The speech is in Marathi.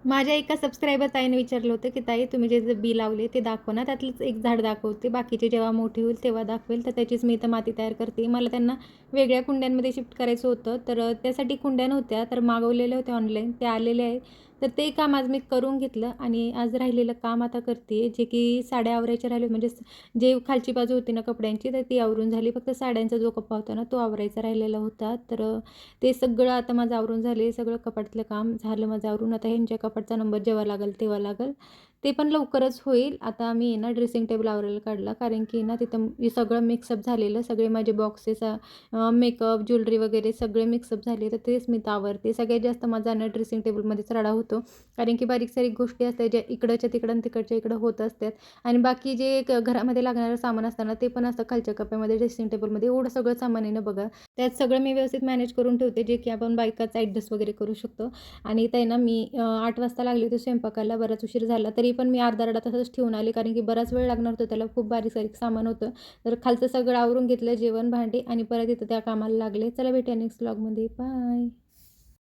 माझ्या एका सबस्क्रायबर ताईने विचारलं होतं, की "ताई तुम्ही जे बी लावले ते दाखवा ना, त्यातलंच एक झाड दाखवते. बाकीचे जेव्हा मोठी होईल तेव्हा दाखवेल." तर त्याचीच मी इथं माती तयार करते. मला त्यांना वेगळ्या कुंड्यांमध्ये शिफ्ट करायचं होतं. तर त्यासाठी कुंड्या नव्हत्या, तर मागवलेल्या होत्या ऑनलाईन. ते आलेले आहेत. तर ते काम आज मी करून घेतलं आणि आज राहिलेलं काम आता करते जे की साड्या आवरायच्या राहिले म्हणजे जे खालची बाजू होती ना कपड्यांची, तर ती आवरून झाली. फक्त साड्यांचा जो कप्पा होता ना, तो आवरायचा राहिलेला होता. तर ते सगळं आता माझं आवरून झाले. सगळं कपाटातलं काम झालं माझं आवरून. आता ह्यांच्या कपाटचा नंबर जेव्हा लागेल तेव्हा लागेल. ते पण लवकरच होईल. आता मी आहे ना ड्रेसिंग टेबल आवरायला काढला कारण की ना तिथं हे सगळं मिक्सअप झालेलं. सगळे माझे बॉक्सेस मेकअप, ज्वेलरी वगैरे सगळे मिक्सअप झाले. तर तेच मी आवरते. सगळ्यात जास्त माझा ना ड्रेसिंग टेबलमध्येच राडा होतो. कारण की बारीक-सारीक गोष्टी असतात ज्या इकडच्या तिकडं आणि तिकडच्या इकडं होत असतात. आणि बाकी जे घरामध्ये लागणारं सामान असतं ते पण असतं खालच्या कप्प्यामध्ये ड्रेसिंग टेबलमध्ये. एवढं सगळं सामान आहे ना बघा. त्यात सगळं मी व्यवस्थित मॅनेज करून ठेवते, जे की आपण बायकाच ॲडजस्ट वगैरे करू शकतो. आणि इथं आहे ना मी 8 वाजता लागली होती स्वयंपाकाला, बराच उशीर झाला. तरी पण मी अर्धा-अर्धा तासच ठेवून आले, कारण की बराच वेळ लागणार होता त्याला. खूप बारीक-सारीक सामान होतं. तर खालचं सगळं आवरून घेतलं, जेवण, भांडी आणि परत इथं त्या कामाला लागले. चला भेटूया नेक्स्ट व्लॉगमध्ये. बाय.